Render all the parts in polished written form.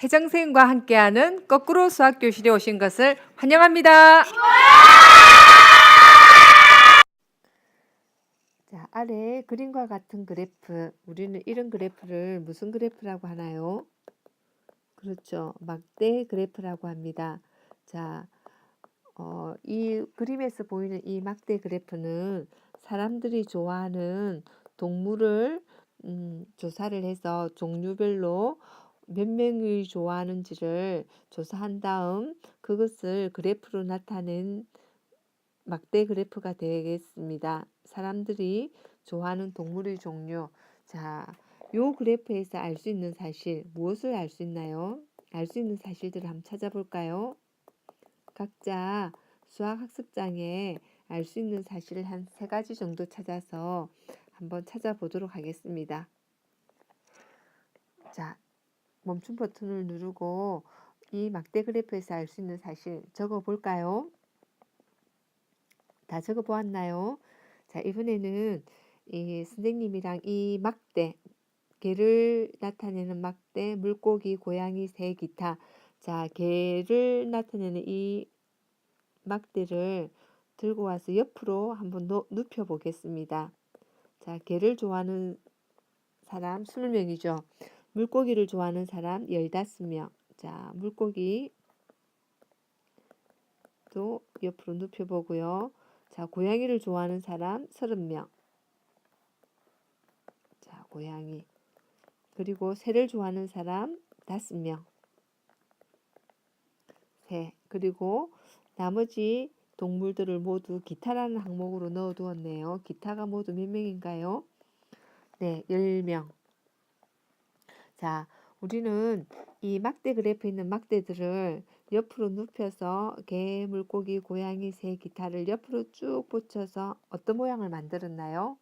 혜정 선생님과 함께하는 거꾸로 수학 교실에 오신 것을 환영합니다. 자, 아래 그림과 같은 그래프, 우리는 이런 그래프를 무슨 그래프라고 하나요? 그렇죠. 막대 그래프라고 합니다. 자, 이 그림에서 보이는 이 막대 그래프는 사람들이 좋아하는 동물을 조사를 해서 종류별로 몇 명이 좋아하는지를 조사한 다음 그것을 그래프로 나타낸 막대 그래프가 되겠습니다. 사람들이 좋아하는 동물의 종류. 자, 요 그래프에서 알 수 있는 사실, 무엇을 알 수 있나요? 알 수 있는 사실들을 한번 찾아볼까요? 각자 수학학습장에 알 수 있는 사실을 한 3가지 정도 찾아서 한번 찾아보도록 하겠습니다. 자, 멈춤 버튼을 누르고 이 막대 그래프에서 알 수 있는 사실 적어 볼까요? 다 적어 보았나요? 자, 이번에는 이 선생님이랑 이 막대, 개를 나타내는 막대, 물고기, 고양이, 새, 기타. 자, 개를 나타내는 이 막대를 들고 와서 옆으로 한번 눕혀 보겠습니다. 자, 개를 좋아하는 사람 20명이죠. 물고기를 좋아하는 사람 15명. 자, 물고기도 옆으로 눕혀 보고요. 자, 고양이를 좋아하는 사람 30명. 자, 고양이. 그리고 새를 좋아하는 사람 5명. 새. 그리고 나머지 동물들을 모두 기타라는 항목으로 넣어 두었네요. 기타가 모두 몇 명인가요? 네, 10명. 자, 우리는 이 막대 그래프에 있는 막대들을 옆으로 눕혀서 개, 물고기, 고양이, 새, 기타를 옆으로 쭉 붙여서 어떤 모양을 만들었나요?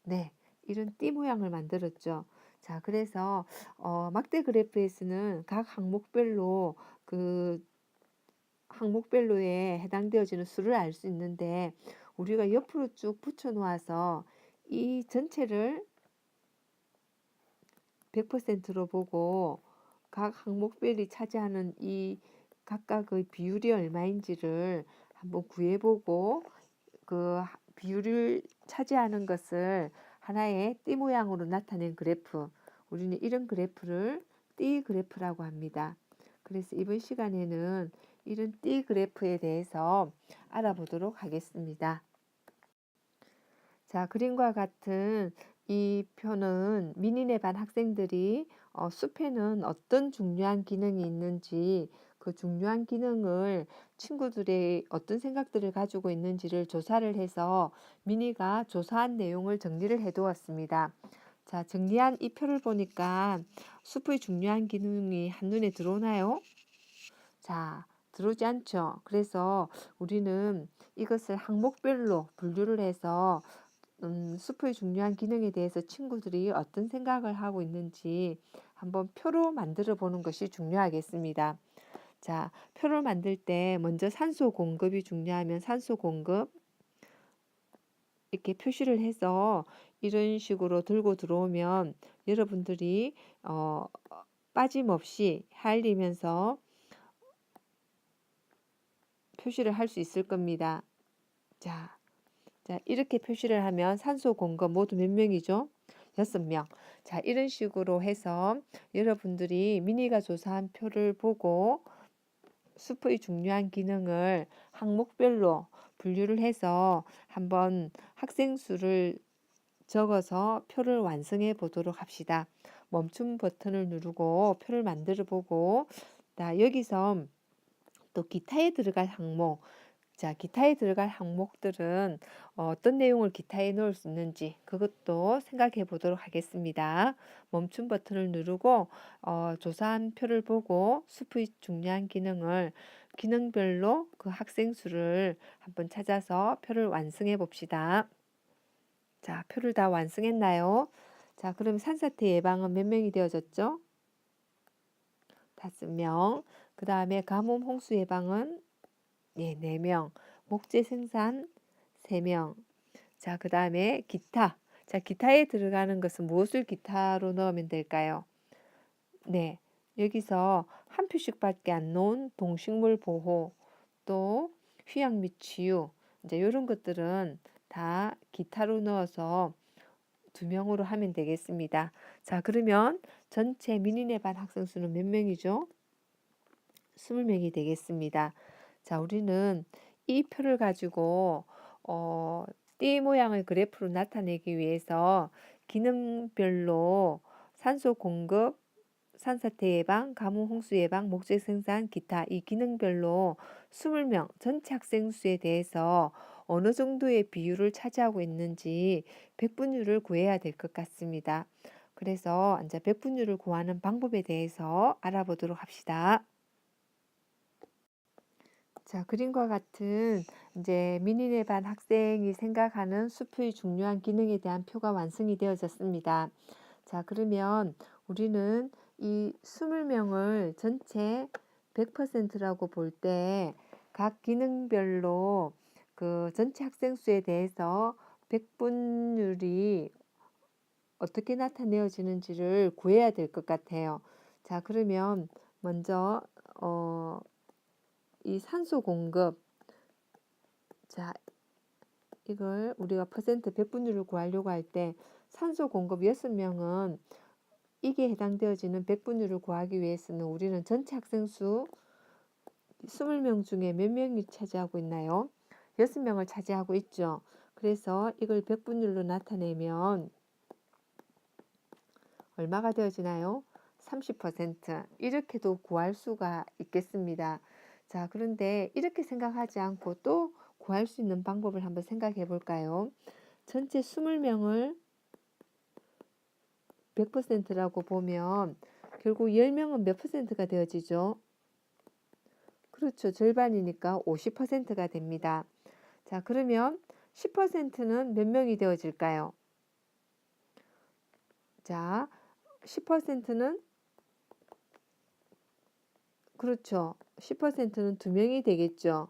네, 이런 띠 모양을 만들었죠. 자, 그래서 막대 그래프에서는 각 항목별로 그 항목별로에 해당되어지는 수를 알 수 있는데 우리가 옆으로 쭉 붙여 놓아서 이 전체를 100%로 보고 각 항목별이 차지하는 이 각각의 비율이 얼마인지를 한번 구해보고 그 비율을 차지하는 것을 하나의 띠 모양으로 나타낸 그래프, 우리는 이런 그래프를 띠 그래프라고 합니다. 그래서 이번 시간에는 이런 띠 그래프에 대해서 알아보도록 하겠습니다. 자, 그림과 같은 이 표는 미니네 반 학생들이 숲에는 어떤 중요한 기능이 있는지 그 중요한 기능을 친구들의 어떤 생각들을 가지고 있는지를 조사를 해서 미니가 조사한 내용을 정리를 해 두었습니다. 자, 정리한 이 표를 보니까 숲의 중요한 기능이 한눈에 들어오나요? 자, 들어오지 않죠. 그래서 우리는 이것을 항목별로 분류를 해서 숲의 중요한 기능에 대해서 친구들이 어떤 생각을 하고 있는지 한번 표로 만들어 보는 것이 중요하겠습니다. 자, 표를 만들 때 먼저 산소 공급이 중요하면 산소 공급 이렇게 표시를 해서 이런 식으로 들고 들어오면 여러분들이 빠짐없이 헷갈리면서 표시를 할 수 있을 겁니다. 자, 이렇게 표시를 하면 산소 공급 모두 몇 명이죠? 6명. 자, 이런 식으로 해서 여러분들이 미니가 조사한 표를 보고 숲의 중요한 기능을 항목별로 분류를 해서 한번 학생 수를 적어서 표를 완성해 보도록 합시다. 멈춤 버튼을 누르고 표를 만들어 보고 여기서 또 기타에 들어갈 항목, 자, 기타에 들어갈 항목들은 어떤 내용을 기타에 넣을 수 있는지 그것도 생각해 보도록 하겠습니다. 멈춤 버튼을 누르고 조사한 표를 보고 숲의 중요한 기능을 기능별로 그 학생 수를 한번 찾아서 표를 완성해 봅시다. 자, 표를 다 완성했나요? 자, 그럼 산사태 예방은 몇 명이 되어졌죠? 5명. 그 다음에 가뭄 홍수 예방은 4명. 목재 생산 3명. 자, 그 다음에 기타. 자, 기타에 들어가는 것은 무엇을 기타로 넣으면 될까요? 네, 여기서 한 표씩밖에 안 놓은 동식물 보호, 또 휴양 및 치유, 이제 이런 것들은 다 기타로 넣어서 2명으로 하면 되겠습니다. 자, 그러면 전체 미니네 반 학생 수는 몇 명이죠? 20명이 되겠습니다. 자, 우리는 이 표를 가지고 띠 모양의 그래프로 나타내기 위해서 기능별로 산소 공급, 산사태 예방, 가뭄 홍수 예방, 목재 생산, 기타 이 기능별로 20명 전체 학생 수에 대해서 어느 정도의 비율을 차지하고 있는지 백분율을 구해야 될 것 같습니다. 그래서 이제 백분율을 구하는 방법에 대해서 알아보도록 합시다. 자, 그림과 같은 이제 미니네 반 학생이 생각하는 수표의 중요한 기능에 대한 표가 완성이 되어졌습니다. 자, 그러면 우리는 이 20명을 전체 100%라고 볼 때 각 기능별로 그 전체 학생 수에 대해서 백분율이 어떻게 나타내어지는지를 구해야 될 것 같아요. 자, 그러면 먼저 이 산소 공급, 자, 이걸 우리가 퍼센트 백분율을 구하려고 할 때 산소 공급 6명은 이게 해당되어지는 백분율을 구하기 위해서는 우리는 전체 학생 수 20명 중에 몇 명이 차지하고 있나요? 6명을 차지하고 있죠. 그래서 이걸 백분율로 나타내면 얼마가 되어지나요? 30%. 이렇게도 구할 수가 있겠습니다. 자, 그런데 이렇게 생각하지 않고 또 구할 수 있는 방법을 한번 생각해 볼까요? 전체 20명을 100%라고 보면 결국 10명은 몇 퍼센트가 되어지죠? 그렇죠. 절반이니까 50%가 됩니다. 자, 그러면 10%는 몇 명이 되어질까요? 자, 10%는 그렇죠. 10%는 2명이 되겠죠.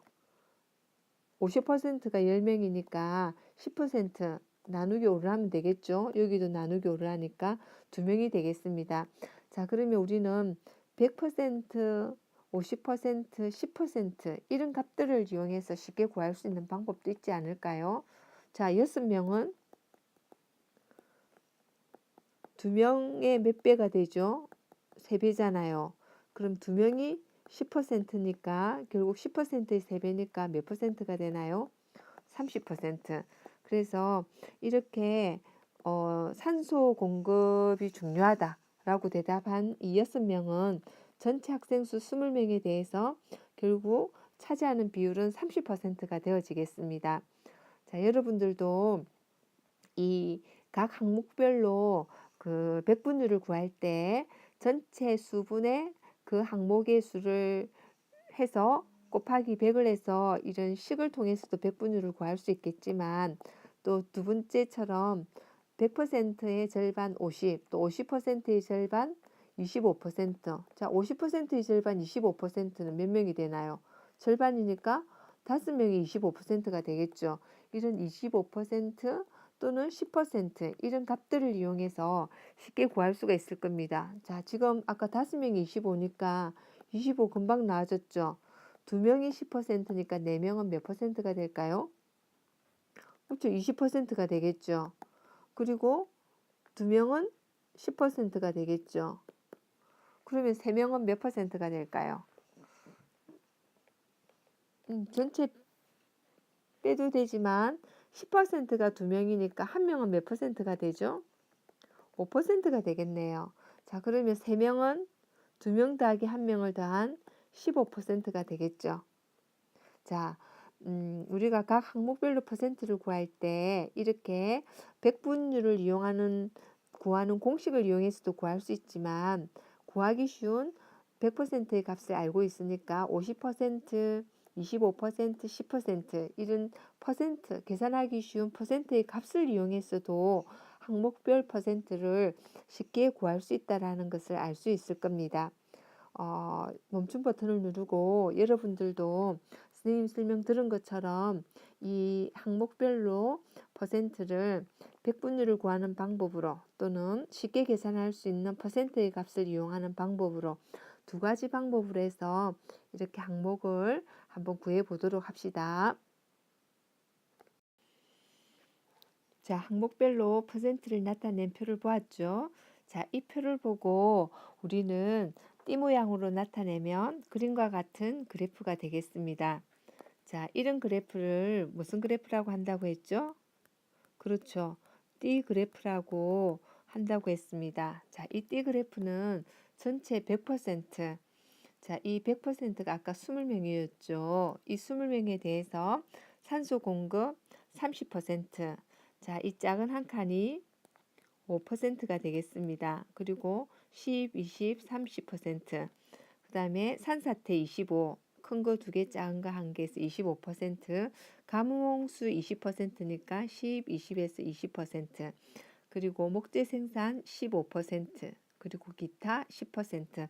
50%가 10명이니까 10% 나누기 5를 하면 되겠죠. 여기도 나누기 5를 하니까 2명이 되겠습니다. 자, 그러면 우리는 100%, 50%, 10% 이런 값들을 이용해서 쉽게 구할 수 있는 방법도 있지 않을까요? 자, 6명은 2명의 몇 배가 되죠? 3배잖아요. 그럼 2명이 10%니까 결국 10%의 3배니까 몇 퍼센트가 되나요? 30%. 그래서 이렇게 산소 공급이 중요하다라고 대답한 이 6명은 전체 학생 수 20명에 대해서 결국 차지하는 비율은 30%가 되어지겠습니다. 자, 여러분들도 이 각 항목별로 그 백분율을 구할 때 전체 수분의 그 항목의 수를 해서 곱하기 100을 해서 이런 식을 통해서도 백분율을 구할 수 있겠지만 또 두 번째처럼 100%의 절반 50, 또 50%의 절반 25%. 자, 50%의 절반 25%는 몇 명이 되나요? 절반이니까 5명이 25%가 되겠죠. 이런 25% 또는 10% 이런 값들을 이용해서 쉽게 구할 수가 있을 겁니다. 자, 지금 아까 5명이 25니까 25 금방 나아졌죠. 2명이 10%니까 4명은 몇 퍼센트가 될까요? 그렇죠. 20%가 되겠죠. 그리고 2명은 10%가 되겠죠. 그러면 3명은 몇 퍼센트가 될까요? 전체 빼도 되지만 10%가 2명이니까 1명은 몇 퍼센트가 되죠? 5%가 되겠네요. 자, 그러면 3명은 2명 더하기 1명을 더한 15%가 되겠죠. 자, 우리가 각 항목별로 퍼센트를 구할 때 이렇게 백분율을 구하는 공식을 이용해서도 구할 수 있지만 구하기 쉬운 100%의 값을 알고 있으니까 50%, 25%, 10% 이런 퍼센트, 계산하기 쉬운 퍼센트의 값을 이용해서도 항목별 퍼센트를 쉽게 구할 수 있다는 것을 알 수 있을 겁니다. 멈춤 버튼을 누르고 여러분들도 선생님 설명 들은 것처럼 이 항목별로 퍼센트를 백분율을 구하는 방법으로 또는 쉽게 계산할 수 있는 퍼센트의 값을 이용하는 방법으로 두 가지 방법으로 해서 이렇게 항목을 한번 구해 보도록 합시다. 자, 항목별로 퍼센트를 나타낸 표를 보았죠. 자, 이 표를 보고 우리는 띠 모양으로 나타내면 그림과 같은 그래프가 되겠습니다. 자, 이런 그래프를 무슨 그래프라고 한다고 했죠? 그렇죠. 띠 그래프라고 한다고 했습니다. 자, 이 띠 그래프는 전체 100%, 자, 이 100%가 아까 20명이었죠. 이 20명에 대해서 산소 공급 30%, 자, 이 작은 한 칸이 5%가 되겠습니다. 그리고 10, 20, 30%, 그 다음에 산사태 25, 큰 거 두 개, 작은 거 한 개에서 25%, 가뭄홍수 20%니까 10, 20에서 20%, 그리고 목재 생산 15%, 그리고 기타 10%,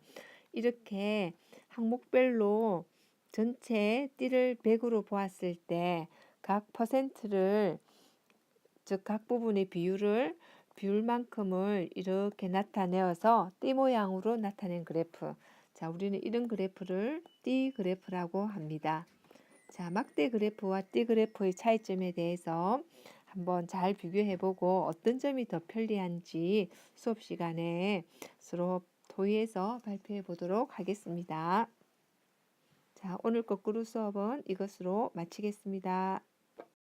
이렇게 항목별로 전체 띠를 100으로 보았을 때 각 퍼센트를, 즉 각 부분의 비율만큼을 이렇게 나타내어서 띠 모양으로 나타낸 그래프. 자, 우리는 이런 그래프를 띠 그래프라고 합니다. 자, 막대 그래프와 띠 그래프의 차이점에 대해서 한번 잘 비교해보고 어떤 점이 더 편리한지 수업 시간에 서로 토의해서 발표해 보도록 하겠습니다. 자, 오늘 거꾸로 수업은 이것으로 마치겠습니다.